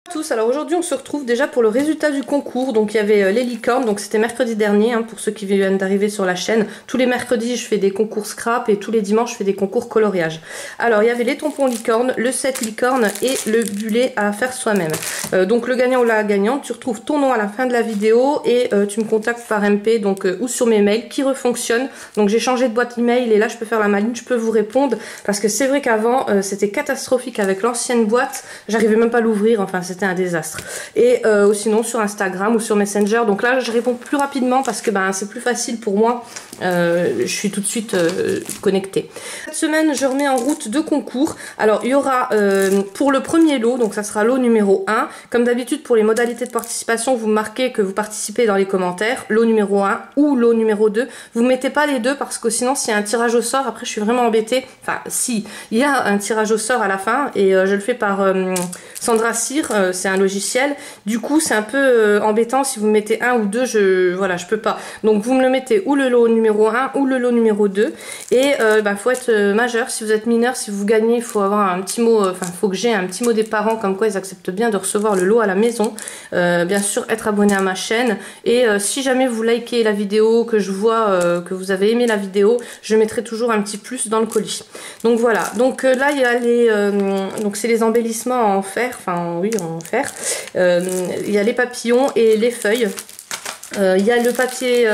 Tous, alors aujourd'hui on se retrouve déjà pour le résultat du concours. Donc il y avait les licornes, donc c'était mercredi dernier hein, pour ceux qui viennent d'arriver sur la chaîne. Tous les mercredis je fais des concours scrap et tous les dimanches je fais des concours coloriage. Alors il y avait les tampons licornes, le set licorne et le bullet à faire soi-même. Donc le gagnant ou la gagnante, tu retrouves ton nom à la fin de la vidéo et tu me contactes par MP donc ou sur mes mails qui refonctionnent. Donc j'ai changé de boîte email et là je peux faire la maline, je peux vous répondre parce que c'est vrai qu'avant c'était catastrophique avec l'ancienne boîte, j'arrivais même pas à l'ouvrir, enfin c'était un désastre. Et sinon sur Instagram ou sur Messenger, donc là je réponds plus rapidement parce que c'est plus facile pour moi, je suis tout de suite connectée. Cette semaine je remets en route deux concours. Alors il y aura pour le premier lot, donc ça sera lot numéro 1, comme d'habitude pour les modalités de participation vous marquez que vous participez dans les commentaires, lot numéro 1 ou lot numéro 2, vous mettez pas les deux parce que sinon s'il y a un tirage au sort, après je suis vraiment embêtée, enfin si, il y a un tirage au sort à la fin et je le fais par Sandra Cyr, c'est un logiciel, du coup c'est un peu embêtant si vous mettez un ou deux, je peux pas. Donc vous me le mettez ou le lot numéro 1 ou le lot numéro 2 et faut être majeur. Si vous êtes mineur, si vous gagnez, il faut avoir un petit mot, faut que j'ai un petit mot des parents comme quoi ils acceptent bien de recevoir le lot à la maison. Bien sûr être abonné à ma chaîne et si jamais vous likez la vidéo, que je vois que vous avez aimé la vidéo, je mettrai toujours un petit plus dans le colis. Donc voilà, donc là il y a les donc c'est les embellissements en fer, en fer. Il y a les papillons et les feuilles. Il y a le papier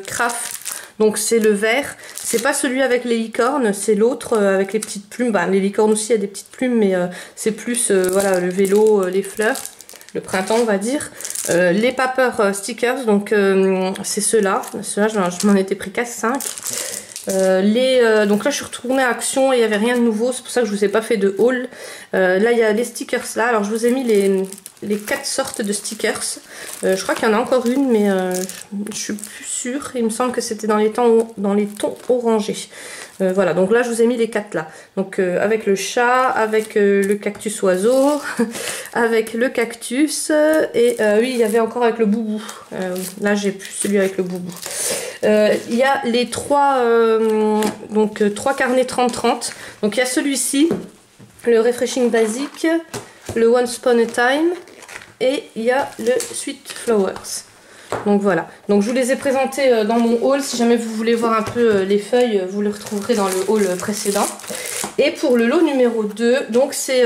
craft, donc c'est le vert. C'est pas celui avec les licornes, c'est l'autre avec les petites plumes. Les licornes aussi, il y a des petites plumes, mais c'est plus le vélo, les fleurs, le printemps on va dire. Les paper stickers, donc c'est ceux-là. Ceux-là, je m'en étais pris qu'à 5. Donc là je suis retournée à Action et il n'y avait rien de nouveau, c'est pour ça que je vous ai pas fait de haul. Là il y a les stickers là, alors je vous ai mis les 4 sortes de stickers. Je crois qu'il y en a encore une mais je suis plus sûre, il me semble que c'était dans les tons orangés. Voilà, donc là je vous ai mis les 4 là. Donc avec le chat, avec le cactus oiseau, avec le cactus et oui il y avait encore avec le boubou. Là j'ai plus celui avec le boubou. Il y a les 3 carnets 30-30. Donc il y a celui-ci, le Refreshing Basic, le Once Upon a Time et il y a le Sweet Flowers. Donc voilà, donc je vous les ai présentés dans mon haul. Si jamais vous voulez voir un peu les feuilles, vous les retrouverez dans le haul précédent. Et pour le lot numéro 2, donc c'est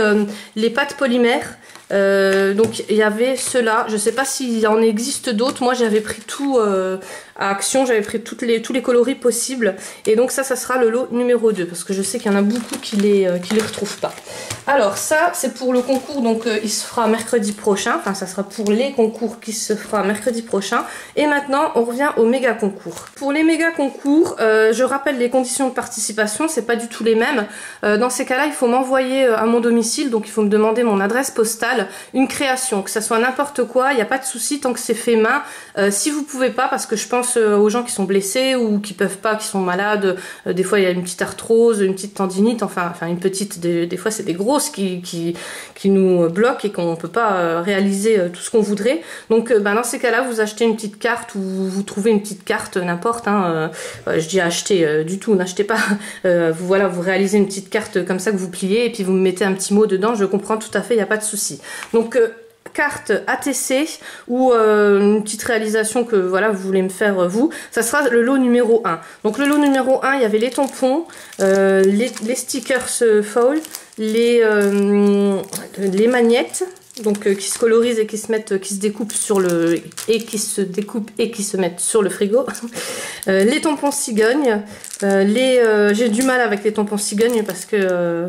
les pâtes polymères. Donc il y avait ceux-là, je sais pas s'il en existe d'autres, moi j'avais pris tout à Action, j'avais pris tous les coloris possibles et donc ça sera le lot numéro 2 parce que je sais qu'il y en a beaucoup qui les retrouvent pas. Alors ça c'est pour le concours, donc il se fera mercredi prochain, enfin ça sera pour les concours qui se fera mercredi prochain. Et maintenant on revient au méga concours. Pour les méga concours, je rappelle les conditions de participation, c'est pas du tout les mêmes. Dans ces cas-là il faut m'envoyer à mon domicile, donc il faut me demander mon adresse postale, une création, que ça soit n'importe quoi, il n'y a pas de souci tant que c'est fait main. Si vous pouvez pas, parce que je pense aux gens qui sont blessés ou qui peuvent pas, qui sont malades, des fois il y a une petite arthrose, une petite tendinite, enfin une petite, des fois c'est des grosses qui nous bloquent et qu'on peut pas réaliser tout ce qu'on voudrait. Donc dans ces cas-là vous achetez une petite carte ou vous trouvez une petite carte, n'importe, je dis acheter du tout, n'achetez pas, vous réalisez une petite carte comme ça que vous pliez et puis vous me mettez un petit mot dedans, je comprends tout à fait, il n'y a pas de souci. Donc carte ATC ou une petite réalisation que vous voulez me faire vous, ça sera le lot numéro 1. Donc le lot numéro 1, il y avait les tampons, les stickers foil, les magnettes, donc qui se colorisent et qui se mettent, qui se découpent qui se mettent sur le frigo. Les tampons cigognes, j'ai du mal avec les tampons cigognes parce que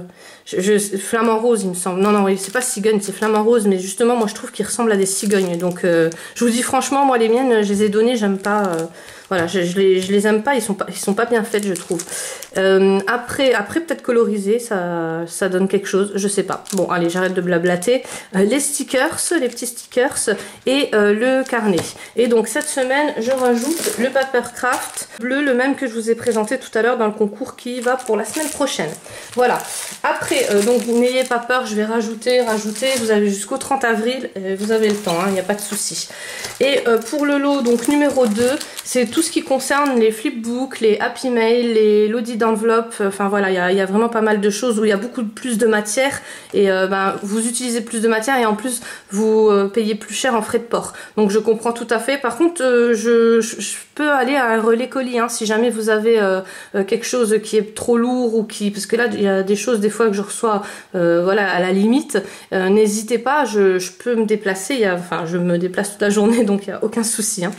flamant rose il me semble, non c'est pas cigogne, c'est flamant rose, mais justement moi je trouve qu'ils ressemblent à des cigognes, donc je vous dis franchement moi les miennes je les ai données, j'aime pas, voilà, je les aime pas, ils sont pas bien faites je trouve. Après peut-être coloriser, ça donne quelque chose, je sais pas. Bon allez, j'arrête de blablater. Les stickers, les petits stickers et le carnet. Et donc cette semaine je rajoute le Papercraft bleu, le même que je vous ai présenté tout à l'heure dans le concours qui va pour la semaine prochaine. Voilà. Après donc n'ayez pas peur, je vais rajouter, vous avez jusqu'au 30 avril, vous avez le temps, il n'y a pas de souci. Et pour le lot donc numéro 2, c'est tout ce qui concerne les flipbooks, les happy mail, les loaded enveloppes, enfin voilà, il y a vraiment pas mal de choses où il y a beaucoup plus de matière et vous utilisez plus de matière et en plus vous payez plus cher en frais de port. Donc je comprends tout à fait. Par contre je peux aller à un relais colis hein, si jamais vous avez quelque chose qui est trop lourd ou qui... Parce que là il y a des choses des fois que je reçois voilà, à la limite. N'hésitez pas, je peux me déplacer. Enfin je me déplace toute la journée donc il n'y a aucun souci. Hein.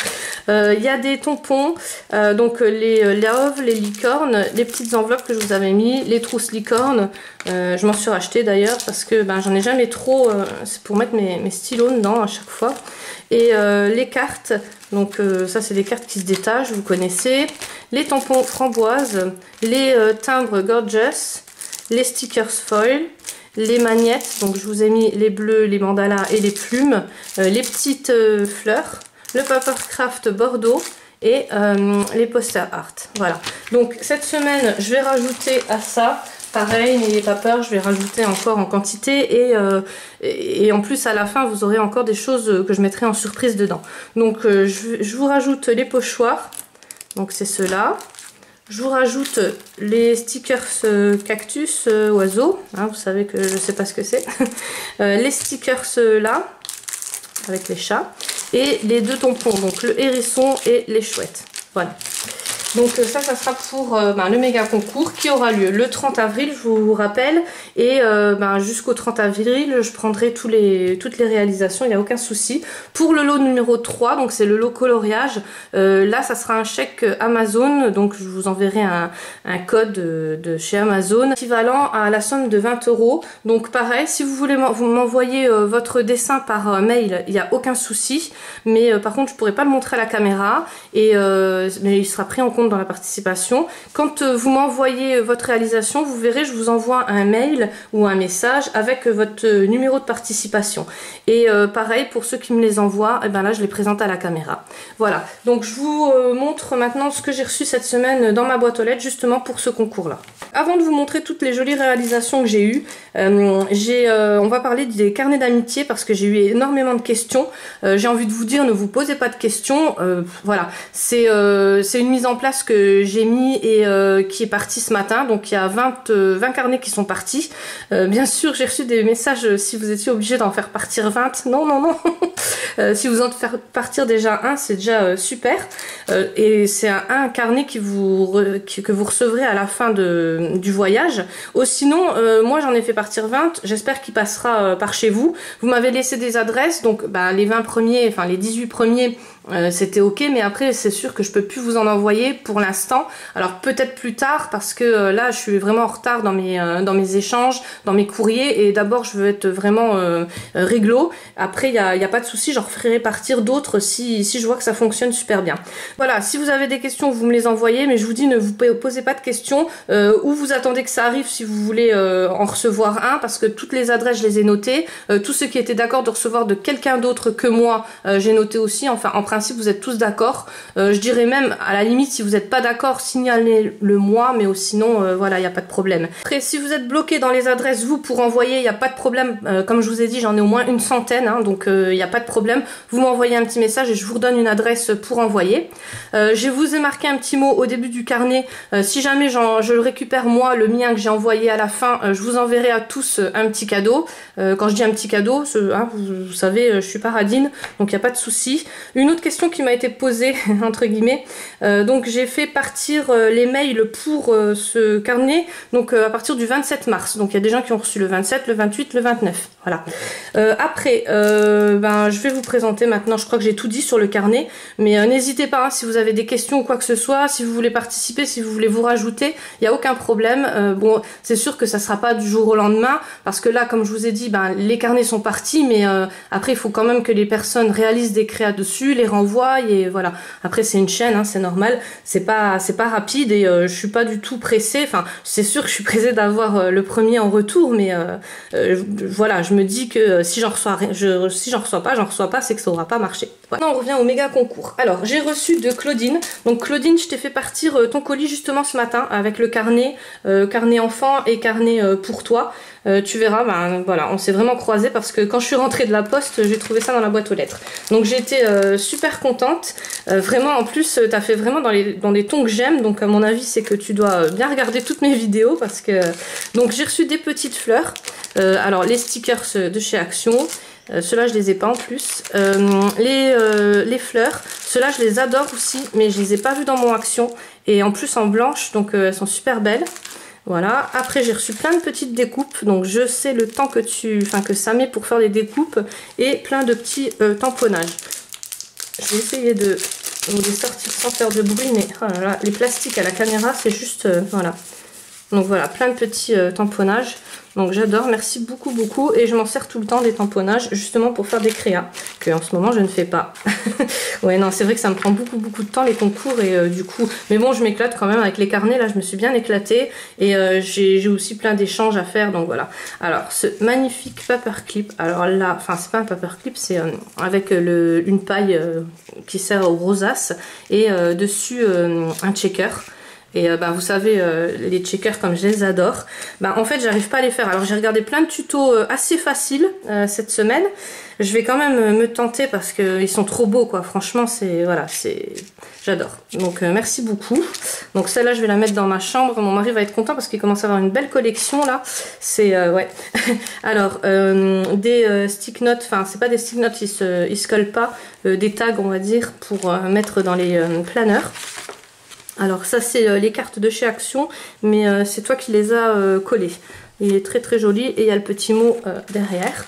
Il y a des tampons, donc les Love, les licornes, les petites enveloppes que je vous avais mis, les trousses licornes. Je m'en suis racheté d'ailleurs parce que ben, j'en ai jamais trop, c'est pour mettre mes stylos dedans à chaque fois. Et les cartes, donc ça c'est des cartes qui se détachent, vous connaissez. Les tampons framboises, les timbres gorgeous, les stickers foil, les magnettes, donc je vous ai mis les bleus, les mandalas et les plumes, les petites fleurs, le papercraft Bordeaux et les posters art. Voilà, donc cette semaine je vais rajouter à ça, pareil, n'ayez pas peur, je vais rajouter encore en quantité et en plus à la fin vous aurez encore des choses que je mettrai en surprise dedans. Donc je vous rajoute les pochoirs, donc c'est ceux-là. Je vous rajoute les stickers cactus oiseaux, hein, vous savez que je sais pas ce que c'est. Les stickers là, avec les chats, et les deux tampons, donc le hérisson et les chouettes. Voilà. Donc ça sera pour le méga concours qui aura lieu le 30 avril, je vous rappelle. Et jusqu'au 30 avril, je prendrai toutes les réalisations, il n'y a aucun souci. Pour le lot numéro 3, donc c'est le lot coloriage, là ça sera un chèque Amazon, donc je vous enverrai un code de chez Amazon, équivalent à la somme de 20 €. Donc pareil, si vous voulez m'envoyer votre dessin par mail, il n'y a aucun souci. Mais par contre, je ne pourrai pas le montrer à la caméra, mais il sera pris en compte dans la participation. Quand vous m'envoyez votre réalisation, vous verrez, je vous envoie un mail ou un message avec votre numéro de participation. Et pareil, pour ceux qui me les envoient, et ben là je les présente à la caméra. Voilà, donc je vous montre maintenant ce que j'ai reçu cette semaine dans ma boîte aux lettres, justement pour ce concours-là. Avant de vous montrer toutes les jolies réalisations que j'ai eues, on va parler des carnets d'amitié parce que j'ai eu énormément de questions. J'ai envie de vous dire, ne vous posez pas de questions. Voilà, c'est une mise en place que j'ai mis et qui est partie ce matin. Donc il y a 20 carnets qui sont partis. Bien sûr, j'ai reçu des messages si vous étiez obligé d'en faire partir 20. Non, non, non. Si vous en faites partir déjà un, c'est déjà super. Et c'est un carnet que vous recevrez à la fin du voyage. Sinon, moi j'en ai fait partir 20. J'espère qu'il passera par chez vous. Vous m'avez laissé des adresses. Donc les 20 premiers, enfin les 18 premiers, c'était ok, mais après c'est sûr que je peux plus vous en envoyer pour l'instant. Alors peut-être plus tard parce que là je suis vraiment en retard dans mes échanges, dans mes courriers, et d'abord je veux être vraiment réglo. Après il y a pas de souci, j'en referai partir d'autres si je vois que ça fonctionne super bien. Voilà, si vous avez des questions vous me les envoyez, mais je vous dis ne vous posez pas de questions ou vous attendez que ça arrive si vous voulez en recevoir un, parce que toutes les adresses je les ai notées, tous ceux qui étaient d'accord de recevoir de quelqu'un d'autre que moi j'ai noté aussi. Enfin en principe vous êtes tous d'accord, je dirais même à la limite si vous n'êtes pas d'accord signalez-le moi, mais sinon voilà, il n'y a pas de problème. Après si vous êtes bloqué dans les adresses vous pour envoyer, il n'y a pas de problème, comme je vous ai dit j'en ai au moins une centaine hein, donc il n'y a pas de problème, vous m'envoyez un petit message et je vous redonne une adresse pour envoyer. Je vous ai marqué un petit mot au début du carnet, si jamais je le récupère moi, le mien que j'ai envoyé à la fin, je vous enverrai à tous un petit cadeau. Quand je dis un petit cadeau, vous savez je suis paradine, donc il n'y a pas de souci. Une autre question qui m'a été posée entre guillemets, donc j'ai fait partir les mails pour ce carnet donc à partir du 27 mars, donc il y a des gens qui ont reçu le 27, le 28, le 29, voilà. Après je vais vous présenter maintenant, je crois que j'ai tout dit sur le carnet, mais n'hésitez pas hein, si vous avez des questions ou quoi que ce soit, si vous voulez participer, si vous voulez vous rajouter, il n'y a aucun problème. Bon, c'est sûr que ça sera pas du jour au lendemain, parce que là comme je vous ai dit, les carnets sont partis, mais après il faut quand même que les personnes réalisent des créas dessus, les renvoient, et voilà. Après c'est une chaîne, hein, c'est normal, c'est pas rapide, et je suis pas du tout pressée. Enfin c'est sûr que je suis pressée d'avoir le premier en retour, mais voilà, je me dis que si j'en reçois pas, c'est que ça aura pas marché. Voilà. Maintenant on revient au méga concours. Alors j'ai reçu de Claudine, donc Claudine, je t'ai fait partir ton colis justement ce matin avec le carnet, carnet enfant et carnet pour toi. Tu verras, voilà, on s'est vraiment croisés parce que quand je suis rentrée de la poste, j'ai trouvé ça dans la boîte aux lettres. Donc j'ai été super contente. Vraiment, en plus, t'as fait vraiment dans les tons que j'aime. Donc à mon avis, c'est que tu dois bien regarder toutes mes vidéos parce que... Donc j'ai reçu des petites fleurs. Alors les stickers de chez Action. Ceux-là, je les ai pas en plus. Les fleurs, ceux-là, je les adore aussi, mais je les ai pas vus dans mon action. Et en plus en blanche, donc elles sont super belles. Voilà. Après, j'ai reçu plein de petites découpes, donc je sais le temps que ça met pour faire les découpes et plein de petits tamponnages. Je vais essayer de vous les sortir sans faire de bruit, mais oh là là, les plastiques à la caméra, c'est juste voilà. Donc voilà, plein de petits tamponnages. Donc j'adore, merci beaucoup beaucoup. Et je m'en sers tout le temps des tamponnages, justement pour faire des créas, que en ce moment je ne fais pas. Ouais, non, c'est vrai que ça me prend beaucoup de temps les concours. Et du coup, mais bon, je m'éclate quand même avec les carnets. Là, je me suis bien éclatée. Et j'ai aussi plein d'échanges à faire, donc voilà. Alors, ce magnifique paperclip. Alors là, enfin, c'est pas un paperclip, c'est avec une paille qui sert aux rosaces. Et dessus, un checker. Et vous savez, les checkers comme je les adore, en fait j'arrive pas à les faire. Alors j'ai regardé plein de tutos assez faciles cette semaine. Je vais quand même me tenter parce qu'ils sont trop beaux quoi. Franchement j'adore. Donc merci beaucoup. Donc celle-là je vais la mettre dans ma chambre. Mon mari va être content parce qu'il commence à avoir une belle collection là. C'est ouais. Alors des stick notes, enfin c'est pas des stick notes, ils se collent pas, des tags on va dire pour mettre dans les planeurs. Alors ça c'est les cartes de chez Action, mais c'est toi qui les as collées. Il est très joli et il y a le petit mot derrière.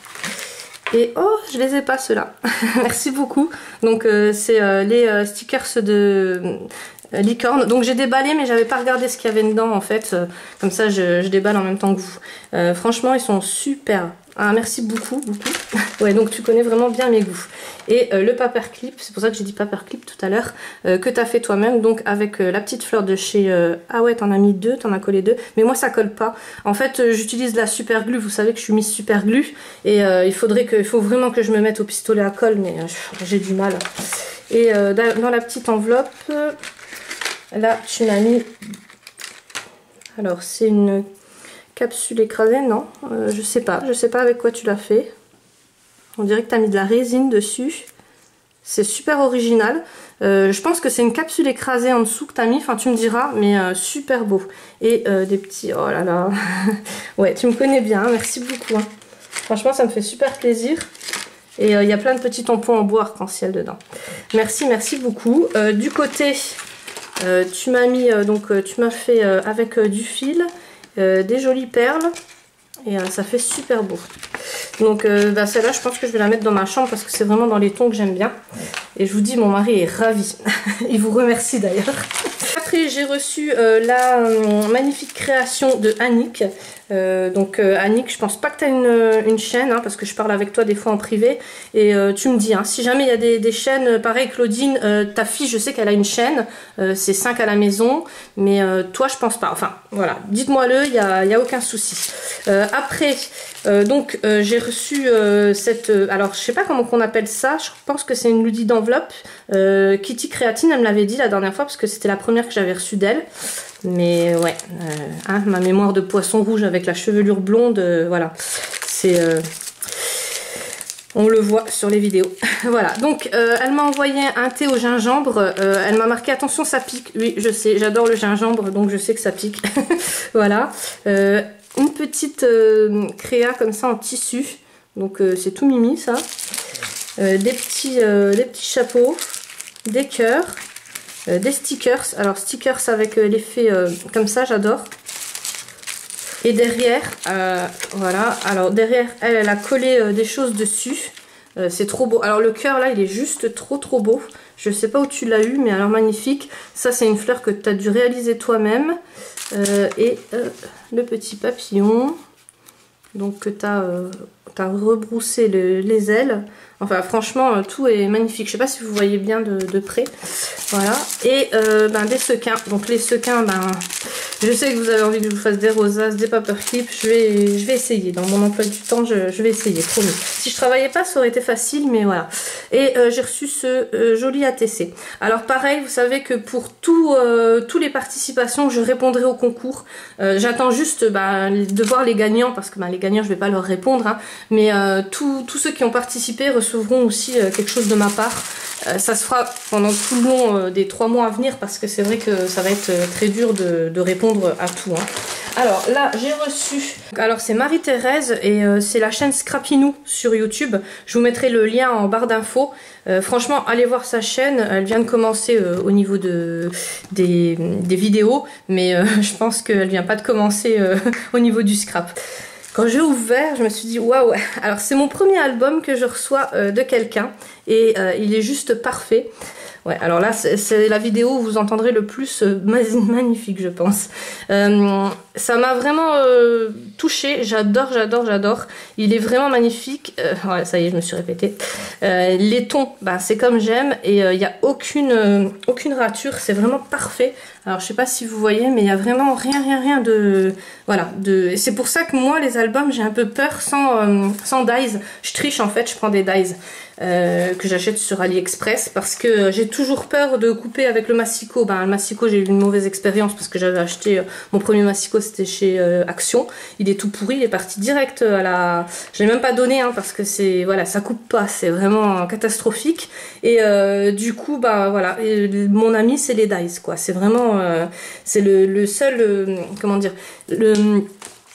Et oh, je les ai pas ceux-là. Merci beaucoup. Donc c'est les stickers de licorne. Donc j'ai déballé mais j'avais pas regardé ce qu'il y avait dedans en fait. Comme ça je déballe en même temps que vous. Franchement ils sont super. Ah merci beaucoup. Ouais, donc tu connais vraiment bien mes goûts. Et le paperclip, c'est pour ça que j'ai dit paperclip tout à l'heure, que tu as fait toi-même, donc avec la petite fleur de chez... Ah ouais, t'en as mis deux, t'en as collé deux, mais moi ça colle pas. En fait, j'utilise la super glue, vous savez que je suis Miss super glue, et il faut vraiment que je me mette au pistolet à colle, mais j'ai du mal. Et dans la petite enveloppe, là tu m'as mis... Alors c'est une capsule écrasée, non, je sais pas avec quoi tu l'as fait. On dirait que tu as mis de la résine dessus. C'est super original. Je pense que c'est une capsule écrasée en dessous que tu as mis. Enfin, tu me diras, mais super beau. Et des petits... Oh là là. Ouais, tu me connais bien. Merci beaucoup. Hein. Franchement, ça me fait super plaisir. Et il y a plein de petits tampons en bois arc-en-ciel dedans. Merci beaucoup. Du côté, tu m'as mis... tu m'as fait avec du fil, des jolies perles. Et ça fait super beau. Donc celle-là je pense que je vais la mettre dans ma chambre parce que c'est vraiment dans les tons que j'aime bien. Et je vous dis, mon mari est ravi. Il vous remercie d'ailleurs. Après j'ai reçu la magnifique création de Annick. Annick, je pense pas que tu as une chaîne, hein, parce que je parle avec toi des fois en privé. Et tu me dis, hein, si jamais il y a des chaînes, pareil Claudine, ta fille je sais qu'elle a une chaîne, c'est 5 à la maison, mais toi je pense pas. Enfin voilà, dites-moi-le, il y a aucun souci. Après, j'ai reçu cette... alors je sais pas comment on appelle ça, je pense que c'est une Ludi d'enveloppe. Kitty Créatine, elle me l'avait dit la dernière fois parce que c'était la première que j'avais reçue d'elle. Mais ouais, ma mémoire de poisson rouge avec la chevelure blonde, voilà, c'est... on le voit sur les vidéos. Voilà, donc elle m'a envoyé un thé au gingembre, elle m'a marqué attention ça pique, oui je sais, j'adore le gingembre donc je sais que ça pique. Voilà, une petite créa comme ça en tissu, donc c'est tout mimi ça. Des petits chapeaux, des cœurs. Des stickers, alors stickers avec l'effet comme ça, j'adore. Et derrière, voilà, alors derrière elle a collé des choses dessus, c'est trop beau. Alors le cœur là il est juste trop beau, je sais pas où tu l'as eu mais alors magnifique. Ça c'est une fleur que tu as dû réaliser toi-même. Et le petit papillon, donc que tu as rebroussé les ailes. Enfin franchement tout est magnifique, je sais pas si vous voyez bien de près. Voilà, et des sequins. Donc les sequins, je sais que vous avez envie que je vous fasse des rosaces, des paperclips. Je vais essayer, dans mon emploi du temps je vais essayer, promis. Si je travaillais pas ça aurait été facile, mais voilà. Et j'ai reçu ce joli ATC. Alors pareil, vous savez que pour tous les participations, je répondrai au concours. J'attends juste de voir les gagnants, parce que les gagnants je vais pas leur répondre, hein, mais tous ceux qui ont participé recevront aussi quelque chose de ma part. Ça se fera pendant tout le long des 3 mois à venir parce que c'est vrai que ça va être très dur de répondre à tout. Hein. Alors là j'ai reçu, alors c'est Marie-Thérèse et c'est la chaîne Scrapinou sur YouTube. Je vous mettrai le lien en barre d'infos. Franchement allez voir sa chaîne, elle vient de commencer au niveau des vidéos, mais je pense qu'elle vient pas de commencer au niveau du scrap. Quand j'ai ouvert, je me suis dit waouh. Alors c'est mon premier album que je reçois de quelqu'un et il est juste parfait. Ouais, alors là, c'est la vidéo où vous entendrez le plus magnifique, je pense. Ça m'a vraiment touchée. J'adore, j'adore, j'adore. Il est vraiment magnifique. Ouais, ça y est, je me suis répétée. Les tons, bah, c'est comme j'aime. Et il n'y a aucune rature. C'est vraiment parfait. Alors, je sais pas si vous voyez, mais il n'y a vraiment rien de... Voilà. C'est pour ça que moi, les albums, j'ai un peu peur sans dies. Je triche, en fait. Je prends des dies. Que j'achète sur AliExpress parce que j'ai toujours peur de couper avec le massicot. Ben, le massicot, j'ai eu une mauvaise expérience parce que j'avais acheté mon premier massicot, c'était chez Action. Il est tout pourri, il est parti direct à la... Je l'ai même pas donné parce que c'est voilà, ça coupe pas, c'est vraiment catastrophique. Et du coup, bah voilà, mon ami c'est les dies quoi. C'est vraiment c'est le seul comment dire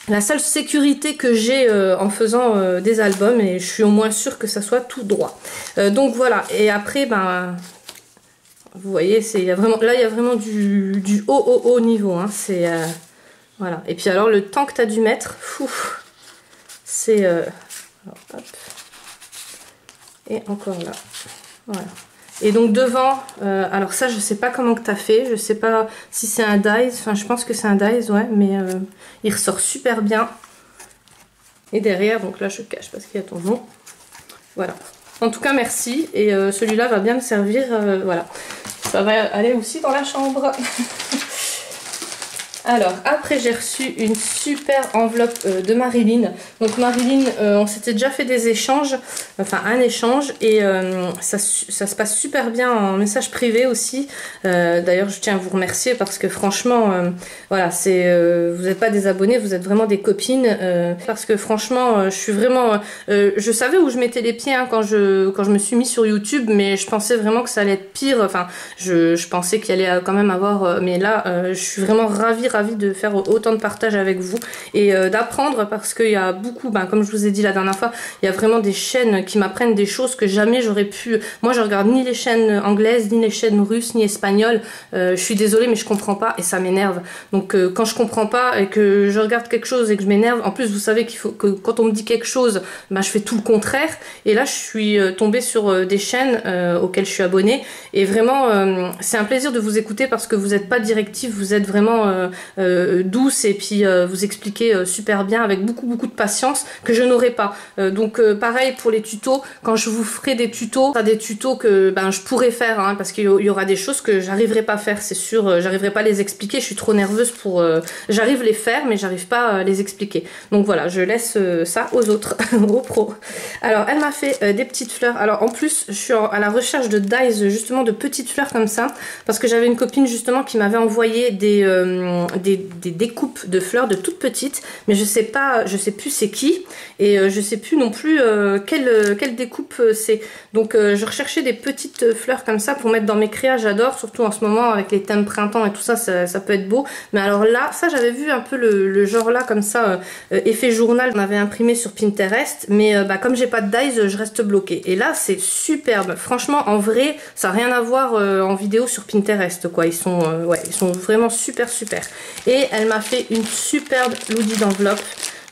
la seule sécurité que j'ai en faisant des albums, et je suis au moins sûre que ça soit tout droit. Donc voilà, et après, ben, vous voyez, là il y a vraiment du haut niveau. Hein, voilà. Et puis alors, le temps que tu as dû mettre, c'est... et encore là. Voilà. Et donc devant, alors ça je sais pas comment que t'as fait, je sais pas si c'est un dies, enfin je pense que c'est un dies, ouais, mais il ressort super bien. Et derrière, donc là je cache parce qu'il y a ton nom. Voilà. En tout cas merci, et celui-là va bien me servir, voilà. Ça va aller aussi dans la chambre. Alors, après j'ai reçu une super enveloppe de Marilyn. Donc Marilyn, on s'était déjà fait des échanges, enfin un échange, et ça se passe super bien en message privé aussi. D'ailleurs, je tiens à vous remercier parce que franchement, voilà, vous n'êtes pas des abonnés, vous êtes vraiment des copines. Parce que franchement, je suis vraiment... je savais où je mettais les pieds quand je me suis mis sur YouTube, mais je pensais vraiment que ça allait être pire. Enfin, je pensais qu'il allait quand même avoir... mais là, je suis vraiment ravie de faire autant de partage avec vous et d'apprendre, parce qu'il y a beaucoup, comme je vous ai dit la dernière fois, il y a vraiment des chaînes qui m'apprennent des choses que jamais j'aurais pu. Moi je regarde ni les chaînes anglaises, ni les chaînes russes, ni espagnoles. Je suis désolée mais je comprends pas et ça m'énerve. Donc quand je comprends pas et que je regarde quelque chose et que je m'énerve, en plus vous savez qu'il faut que quand on me dit quelque chose, je fais tout le contraire. Et là je suis tombée sur des chaînes auxquelles je suis abonnée, et vraiment c'est un plaisir de vous écouter parce que vous n'êtes pas directif, vous êtes vraiment douce, et puis vous expliquez super bien avec beaucoup de patience que je n'aurais pas. Donc pareil pour les tutos, quand je vous ferai des tutos, ça des tutos que je pourrais faire, parce qu'il y aura des choses que j'arriverai pas à faire, c'est sûr, j'arriverai pas à les expliquer, je suis trop nerveuse pour... j'arrive les faire mais j'arrive pas à les expliquer. Donc voilà, je laisse ça aux autres, aux pros. Alors elle m'a fait des petites fleurs. Alors en plus je suis à la recherche de dies, justement de petites fleurs comme ça, parce que j'avais une copine justement qui m'avait envoyé des découpes de fleurs de toutes petites, mais je sais plus c'est qui, et je sais plus non plus quelle découpe c'est. Donc je recherchais des petites fleurs comme ça pour mettre dans mes créas. J'adore, surtout en ce moment avec les thèmes printemps et tout ça, ça peut être beau. Mais alors là, ça j'avais vu un peu le genre là comme ça, effet journal, on avait imprimé sur Pinterest, mais comme j'ai pas de dies, je reste bloquée. Et là c'est superbe, franchement en vrai ça n'a rien à voir en vidéo sur Pinterest quoi. Ils sont vraiment super. Et elle m'a fait une superbe loodie d'enveloppe.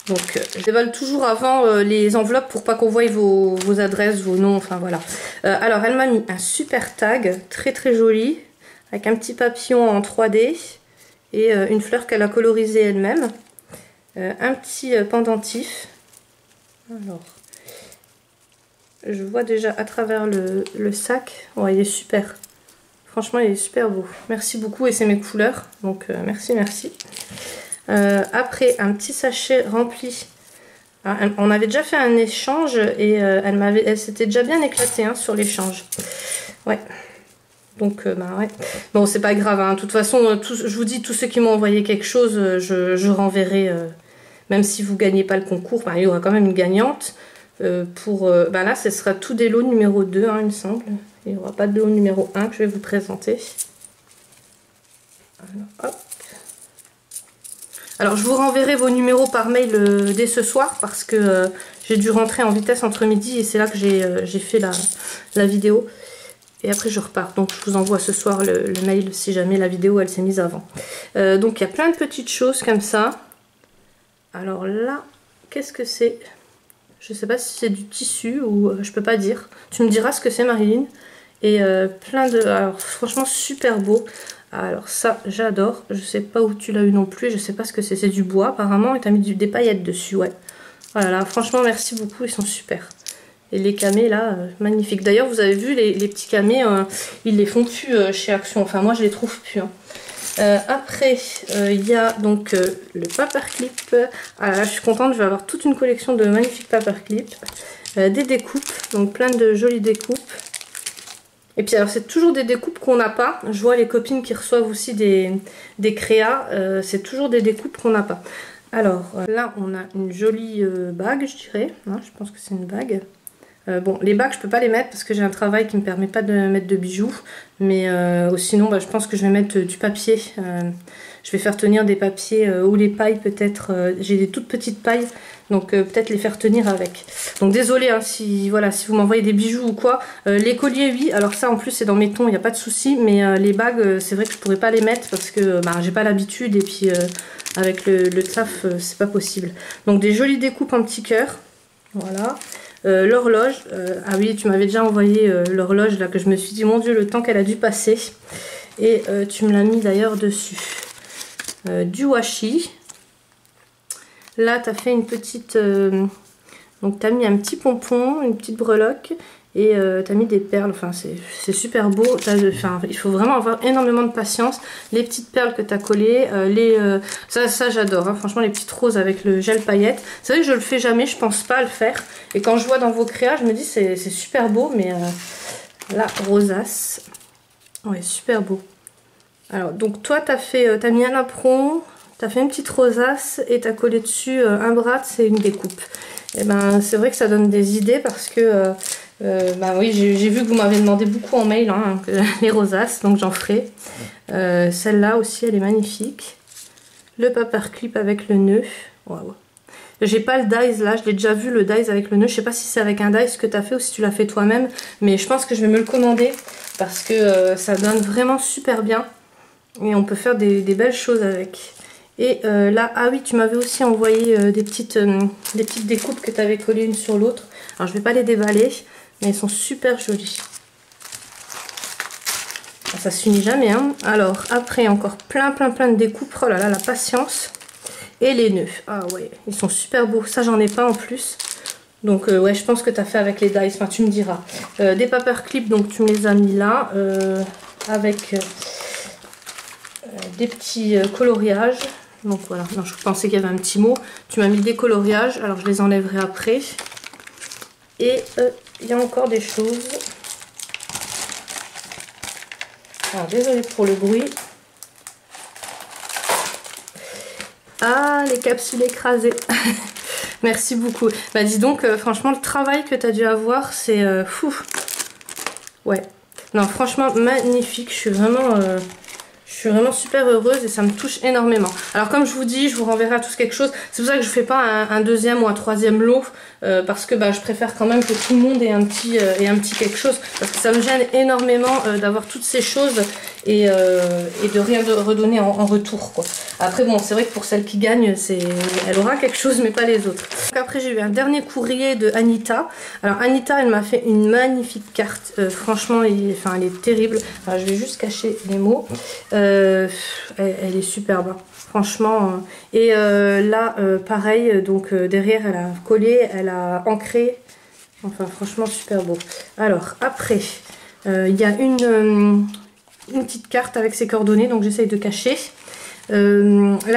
Donc je déballe toujours avant les enveloppes pour pas qu'on voie vos adresses, vos noms, enfin voilà. Alors elle m'a mis un super tag très joli avec un petit papillon en 3D et une fleur qu'elle a colorisée elle-même. Un petit pendentif. Alors je vois déjà à travers le sac. Ouais, il est super. Franchement, il est super beau. Merci beaucoup, et c'est mes couleurs. Donc, merci. Après, un petit sachet rempli. Alors, on avait déjà fait un échange et elle s'était déjà bien éclatée sur l'échange. Ouais. Donc, ouais. Bon, c'est pas grave. De toute façon, je vous dis, tous ceux qui m'ont envoyé quelque chose, je renverrai. Même si vous ne gagnez pas le concours, il y aura quand même une gagnante. Là, ce sera tout des lots numéro 2, il me semble. Il n'y aura pas de lot numéro 1 que je vais vous présenter. Alors, hop. Alors je vous renverrai vos numéros par mail dès ce soir parce que j'ai dû rentrer en vitesse entre midi et c'est là que j'ai fait la vidéo. Et après je repars, donc je vous envoie ce soir le mail si jamais la vidéo elle s'est mise avant. Donc il y a plein de petites choses comme ça. Alors là, qu'est-ce que c'est? Je sais pas si c'est du tissu ou je peux pas dire. Tu me diras ce que c'est Marilyn. Et plein de... Alors franchement super beau. Alors ça j'adore. Je sais pas où tu l'as eu non plus. Je sais pas ce que c'est. C'est du bois apparemment et t'as mis des paillettes dessus. Ouais. Voilà, franchement merci beaucoup. Ils sont super. Et les camés là, magnifiques. D'ailleurs vous avez vu les petits camés, ils les font plus chez Action. Enfin moi je les trouve plus. Hein. Après il y a donc le paperclip. Ah là je suis contente, je vais avoir toute une collection de magnifiques paperclips. Des découpes, donc plein de jolies découpes. Et puis alors c'est toujours des découpes qu'on n'a pas. Je vois les copines qui reçoivent aussi des créas. C'est toujours des découpes qu'on n'a pas. Alors là on a une jolie bague je dirais. Hein, je pense que c'est une bague. Bon, les bagues je peux pas les mettre parce que j'ai un travail qui me permet pas de mettre de bijoux. Mais sinon bah, je pense que je vais mettre du papier. Je vais faire tenir des papiers ou les pailles peut-être. J'ai des toutes petites pailles. Donc peut-être les faire tenir avec. Donc désolé hein, si vous m'envoyez des bijoux ou quoi. Les colliers oui, alors ça en plus c'est dans mes tons, il n'y a pas de souci. Mais les bagues c'est vrai que je pourrais pas les mettre parce que bah, j'ai pas l'habitude. Et puis avec le taf c'est pas possible. Donc des jolies découpes en petits cœurs. Voilà. L'horloge, ah oui tu m'avais déjà envoyé l'horloge là que je me suis dit mon dieu le temps qu'elle a dû passer. Et tu me l'as mis d'ailleurs dessus. Du washi. Là tu as fait une petite, donc tu as mis un petit pompon, une petite breloque. Et tu as mis des perles, enfin c'est super beau. Il faut vraiment avoir énormément de patience. Les petites perles que tu as collées, ça j'adore, hein. Franchement les petites roses avec le gel paillettes. C'est vrai que je le fais jamais, je pense pas à le faire. Et quand je vois dans vos créas, je me dis c'est super beau, mais la rosace, ouais super beau. Alors donc toi t'as mis un apron, t'as fait une petite rosace et t'as collé dessus un bras, c'est une découpe. Et ben c'est vrai que ça donne des idées parce que bah oui, j'ai vu que vous m'avez demandé beaucoup en mail hein, les rosaces, donc j'en ferai. Celle-là aussi, elle est magnifique. Le paperclip avec le nœud. Waouh. J'ai pas le dies là, je l'ai déjà vu le dies avec le nœud. Je sais pas si c'est avec un dies que tu as fait ou si tu l'as fait toi-même, mais je pense que je vais me le commander parce que ça donne vraiment super bien et on peut faire des belles choses avec. Et là, ah oui, tu m'avais aussi envoyé des petites découpes que tu avais collées une sur l'autre. Alors je vais pas les déballer. Mais elles sont super jolies. Ça s'unit jamais. Hein. Alors après encore plein de découpes. Oh là là, la patience. Et les nœuds. Ah ouais, ils sont super beaux. Ça j'en ai pas en plus. Donc ouais, je pense que tu as fait avec les dies. Enfin tu me diras. Des paperclips, donc tu me les as mis là. Avec des petits coloriages. Donc voilà, non, je pensais qu'il y avait un petit mot. Tu m'as mis des coloriages. Alors je les enlèverai après. Et il y a encore des choses. Alors désolée pour le bruit. Ah, les capsules écrasées. Merci beaucoup. Bah dis donc, franchement, le travail que tu as dû avoir, c'est fou. Ouais. Non, franchement, magnifique. Je suis vraiment super heureuse et ça me touche énormément. Alors comme je vous dis, je vous renverrai à tous quelque chose. C'est pour ça que je fais pas un deuxième ou un troisième lot. Parce que bah, je préfère quand même que tout le monde ait un petit quelque chose. Parce que ça me gêne énormément d'avoir toutes ces choses et de rien redonner en retour, quoi. Après bon, c'est vrai que pour celle qui gagne, elle aura quelque chose mais pas les autres. Donc, après j'ai eu un dernier courrier de Anita. Alors Anita, elle m'a fait une magnifique carte. Franchement, elle est terrible. Alors, je vais juste cacher les mots. Elle est superbe. Franchement. Et là, pareil, donc derrière, elle a collé, elle a ancré. Enfin, franchement, super beau. Alors, après, il y a une petite carte avec ses coordonnées, donc j'essaye de cacher. Là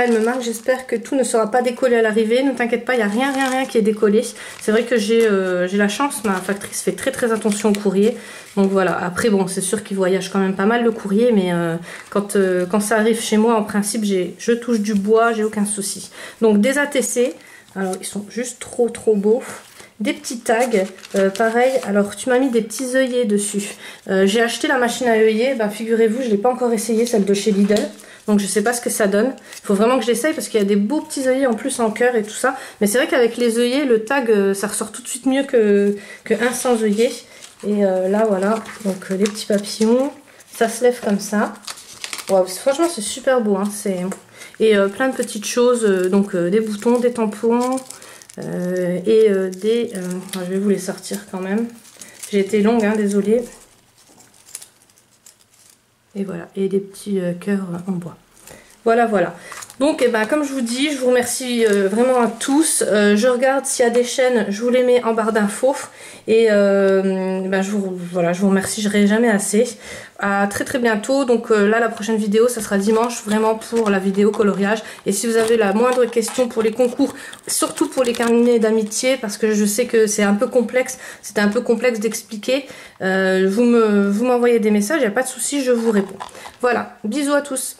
elle me marque, j'espère que tout ne sera pas décollé à l'arrivée, ne t'inquiète pas, il n'y a rien qui est décollé. C'est vrai que j'ai la chance, ma factrice fait très attention au courrier. Donc voilà, après bon, c'est sûr qu'il voyage quand même pas mal le courrier, mais quand ça arrive chez moi, en principe, je touche du bois, j'ai aucun souci. Donc des ATC, alors ils sont juste trop beaux. Des petits tags, pareil, alors tu m'as mis des petits œillets dessus. J'ai acheté la machine à œillets, bah, figurez-vous, je ne l'ai pas encore essayé, celle de chez Lidl. donc je sais pas ce que ça donne. Il faut vraiment que j'essaye parce qu'il y a des beaux petits œillets en plus en cœur et tout ça. Mais c'est vrai qu'avec les œillets, le tag, ça ressort tout de suite mieux que un sans œillet. Et là voilà, donc les petits papillons, ça se lève comme ça. Wow, franchement c'est super beau, hein. Et plein de petites choses, donc des boutons, des tampons et des... je vais vous les sortir quand même. J'ai été longue, hein, désolée. Et voilà, et des petits cœurs en bois. Voilà, voilà. Donc, comme je vous dis, je vous remercie vraiment à tous. Je regarde s'il y a des chaînes, je vous les mets en barre d'infos. Et je vous remercie, je ne jamais assez. À très très bientôt. Donc là, la prochaine vidéo, ça sera dimanche, vraiment pour la vidéo coloriage. Et si vous avez la moindre question pour les concours, surtout pour les carnets d'amitié, parce que je sais que c'est un peu complexe, c'était un peu complexe d'expliquer, vous m'envoyez des messages, il n'y a pas de souci, je vous réponds. Voilà, bisous à tous.